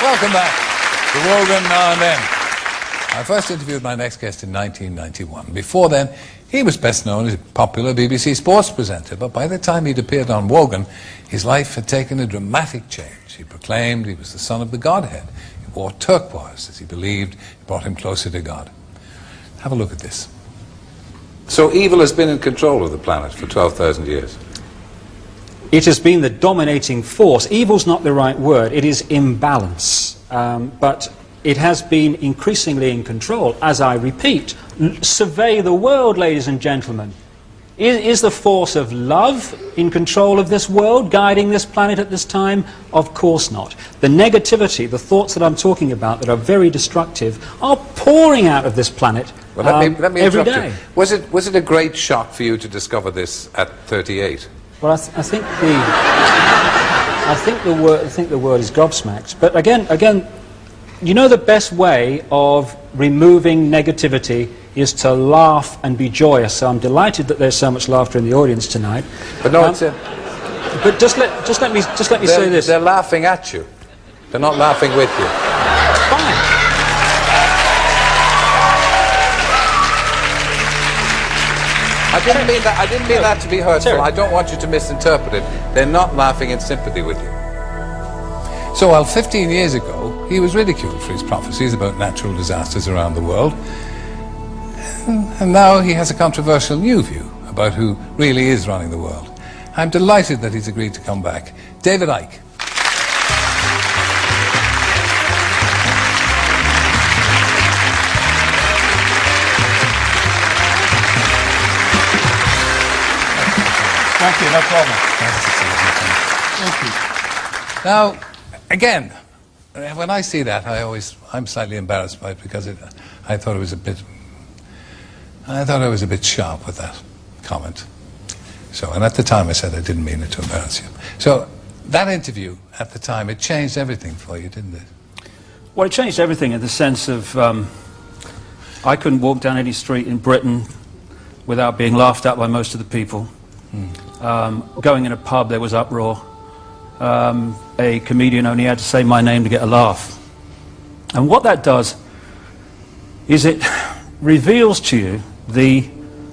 Welcome back to Wogan Now and Then. I first interviewed my next guest in 1991. Before then, he was best known as a popular BBC sports presenter, but by the time he'd appeared on Wogan, his life had taken a dramatic change. He proclaimed he was the son of the Godhead. He wore turquoise, as he believed it brought him closer to God. Have a look at this. So evil has been in control of the planet for 12,000 years. It has been the dominating force. Evil's not the right word. It is imbalance. But it has been increasingly in control. As I repeat, survey the world, ladies and gentlemen. Is the force of love in control of this world, guiding this planet at this time? Of course not. The negativity, the thoughts that I'm talking about that are very destructive, are pouring out of this planet let me every interrupt day. you. Was it a great shock for you to discover this at 38? Well, I think the word is gobsmacked. But again, you know, the best way of removing negativity is to laugh and be joyous. So I'm delighted that there's so much laughter in the audience tonight. But no, it's but just let me say this. They're laughing at you. They're not laughing with you. Fine. I didn't mean that to be hurtful. Sorry. I don't want you to misinterpret it. They're not laughing in sympathy with you. So while 15 years ago he was ridiculed for his prophecies about natural disasters around the world, and now he has a controversial new view about who really is running the world. I'm delighted that he's agreed to come back. David Icke. Thank you, no problem. Thank you. Now, again, when I see that, I'm slightly embarrassed by it because I thought I was a bit sharp with that comment. So, and at the time I said I didn't mean it to embarrass you. So, that interview at the time, it changed everything for you, didn't it? Well, it changed everything in the sense of I couldn't walk down any street in Britain without being laughed at by most of the people. Going in a pub, there was uproar. A comedian only had to say my name to get a laugh. And what that does is it reveals to you the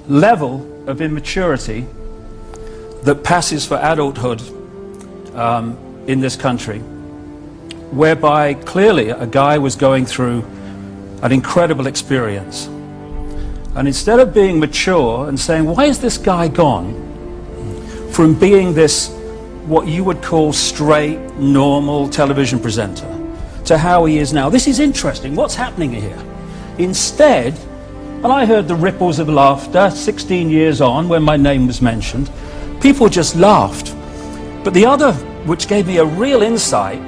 level of immaturity that passes for adulthood in this country, whereby clearly a guy was going through an incredible experience. And instead of being mature and saying, why is this guy gone from being this, what you would call straight, normal television presenter, to how he is now? This is interesting. What's happening here? Instead, and I heard the ripples of laughter 16 years on when my name was mentioned, people just laughed. But the other, which gave me a real insight,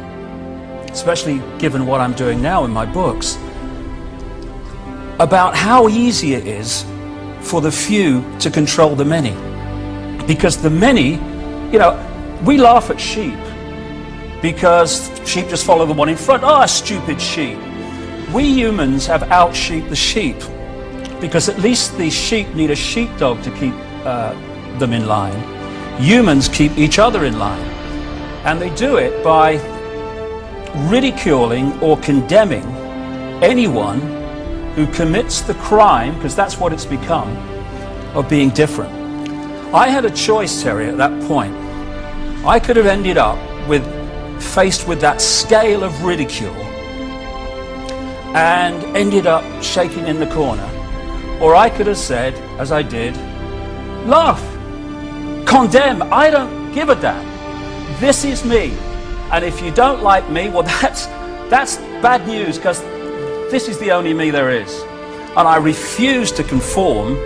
especially given what I'm doing now in my books, about how easy it is for the few to control the many. Because the many, you know, we laugh at sheep because sheep just follow the one in front. Oh, stupid sheep. We humans have out-sheeped the sheep because at least the sheep need a sheepdog to keep them in line. Humans keep each other in line. And they do it by ridiculing or condemning anyone who commits the crime, because that's what it's become, of being different. I had a choice, Terry, at that point. I could have ended up faced with that scale of ridicule and ended up shaking in the corner. Or I could have said, as I did, laugh, condemn, I don't give a damn. This is me. And if you don't like me, well, that's bad news, because this is the only me there is. And I refuse to conform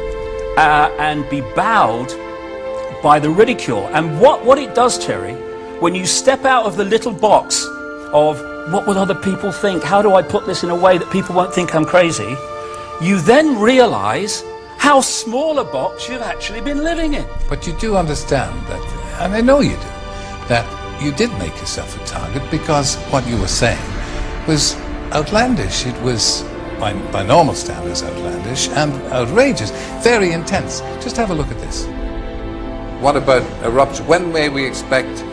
and be bowed by the ridicule. And what it does, Terry, when you step out of the little box of what will other people think, how do I put this in a way that people won't think I'm crazy, you then realize how small a box you've actually been living in. But you do understand that, and I know you do, that you did make yourself a target because what you were saying was outlandish. It was, by normal standards, outlandish and outrageous, very intense. Just have a look at this. What about eruption? When may we expect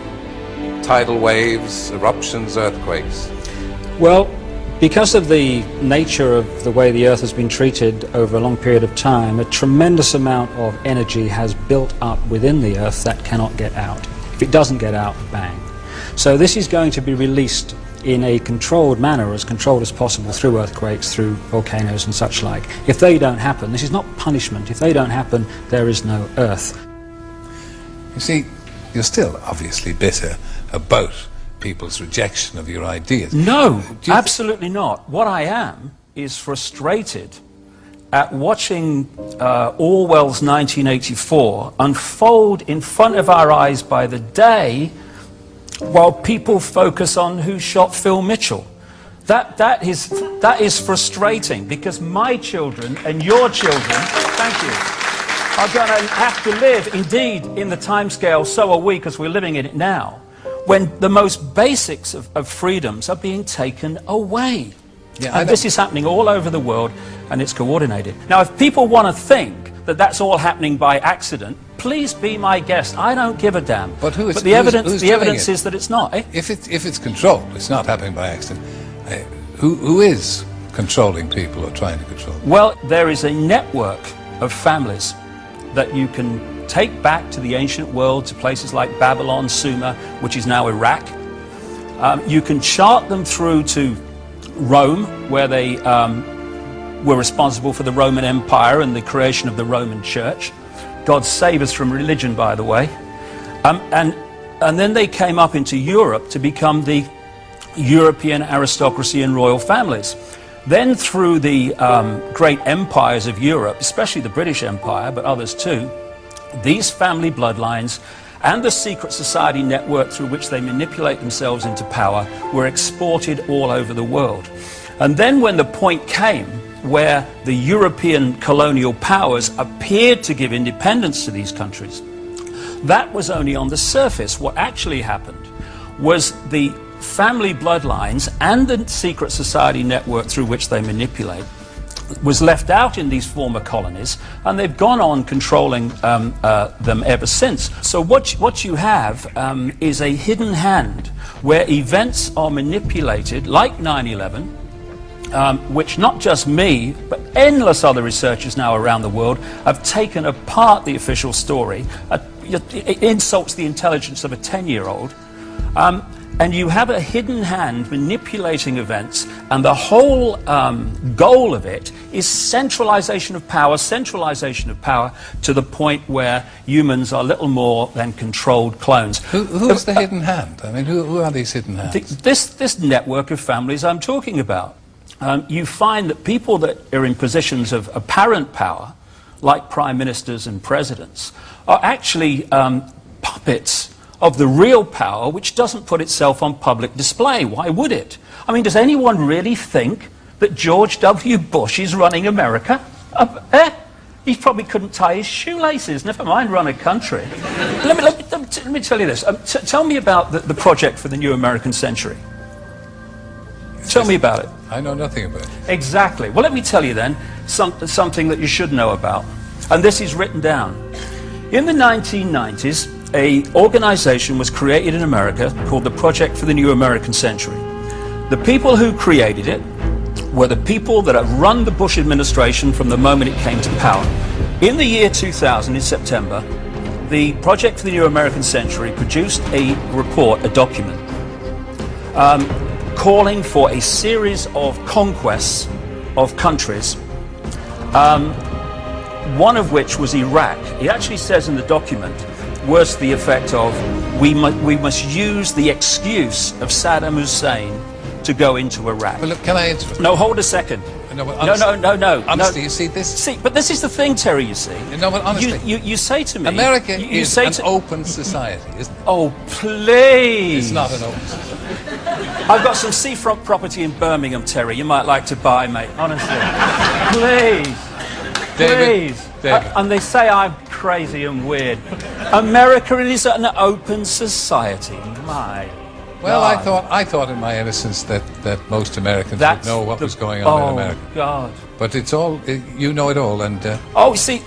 tidal waves, eruptions, earthquakes? Well, because of the nature of the way the Earth has been treated over a long period of time, a tremendous amount of energy has built up within the Earth that cannot get out. If it doesn't get out, bang. So this is going to be released in a controlled manner, as controlled as possible, through earthquakes, through volcanoes and such like. If they don't happen, this is not punishment. If they don't happen, there is no Earth. You see, you're still obviously bitter about people's rejection of your ideas. No, absolutely not. What I am is frustrated at watching Orwell's 1984 unfold in front of our eyes by the day, while people focus on who shot Phil Mitchell. That is frustrating, because my children and your children, thank you, are going to have to live, indeed, in the timescale, so are we, because we're living in it now, when the most basics of freedoms are being taken away. Yeah, and this is happening all over the world, and it's coordinated. Now, if people want to think that that's all happening by accident, please be my guest. I don't give a damn. But the evidence is that it's not. Eh? If it's controlled, it's not happening by accident. Who is controlling people or trying to control them? Well, there is a network of families that you can take back to the ancient world, to places like Babylon, Sumer, which is now Iraq. You can chart them through to Rome, where they were responsible for the Roman Empire and the creation of the Roman Church. God save us from religion, by the way. And then they came up into Europe to become the European aristocracy and royal families. Then through the great empires of Europe, especially the British Empire, but others too, these family bloodlines and the secret society network through which they manipulate themselves into power were exported all over the world. And then when the point came where the European colonial powers appeared to give independence to these countries, that was only on the surface. What actually happened was the family bloodlines and the secret society network through which they manipulate was left out in these former colonies, and they've gone on controlling them ever since. So what you have is a hidden hand where events are manipulated, like 9/11, which not just me, but endless other researchers now around the world have taken apart the official story. It insults the intelligence of a 10-year-old. And you have a hidden hand manipulating events, and the whole goal of it is centralization of power to the point where humans are little more than controlled clones. Who is the hidden hand? I mean, who are these hidden hands? This network of families I'm talking about. You find that people that are in positions of apparent power, like prime ministers and presidents, are actually puppets of the real power, which doesn't put itself on public display. Why would it? I mean, does anyone really think that George W. Bush is running America? He probably couldn't tie his shoelaces, never mind run a country. Let me tell you this. Tell me about the project for the new American century. Tell me about it. I know nothing about it. Exactly. Well, let me tell you then something that you should know about. And this is written down. In the 1990s, an organization was created in America called the Project for the New American Century. The people who created it were the people that have run the Bush administration from the moment it came to power. In the year 2000, in September, the Project for the New American Century produced a report, a document, calling for a series of conquests of countries, one of which was Iraq. He actually says in the document, words to the effect of, we must use the excuse of Saddam Hussein to go into Iraq. Well, look, can I interrupt? No, hold a second. No. Honestly, you see this? See, but this is the thing, Terry, you see. No, but honestly. You say to me... America is an open society, isn't it? Oh, please. It's not an open society. I've got some seafront property in Birmingham, Terry, you might like to buy, mate. Honestly. Please. David. And they say I'm crazy and weird. America is an open society. My Well, God. I thought in my innocence that most Americans That's would know what the- was going on in Oh, America. God. But it's all, you know it all, and Oh, see,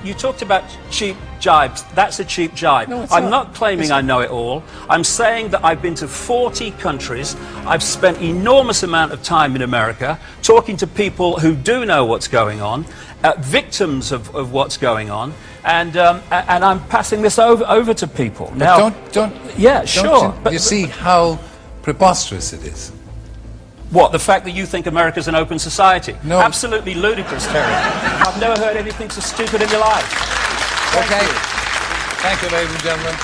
you talked about cheap jibes. That's a cheap jibe. No, it's I'm not. not claiming I know it all. I'm saying that I've been to 40 countries. I've spent enormous amount of time in America talking to people who do know what's going on, victims of what's going on, and I'm passing this over to people. Now, yeah, sure. You see how preposterous it is. What, the fact that you think America's an open society? No. Absolutely ludicrous, Terry. I've never heard anything so stupid in your life. Okay. Thank you, ladies and gentlemen.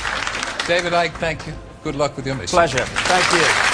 David Icke, thank you. Good luck with your mission. Pleasure. Thank you.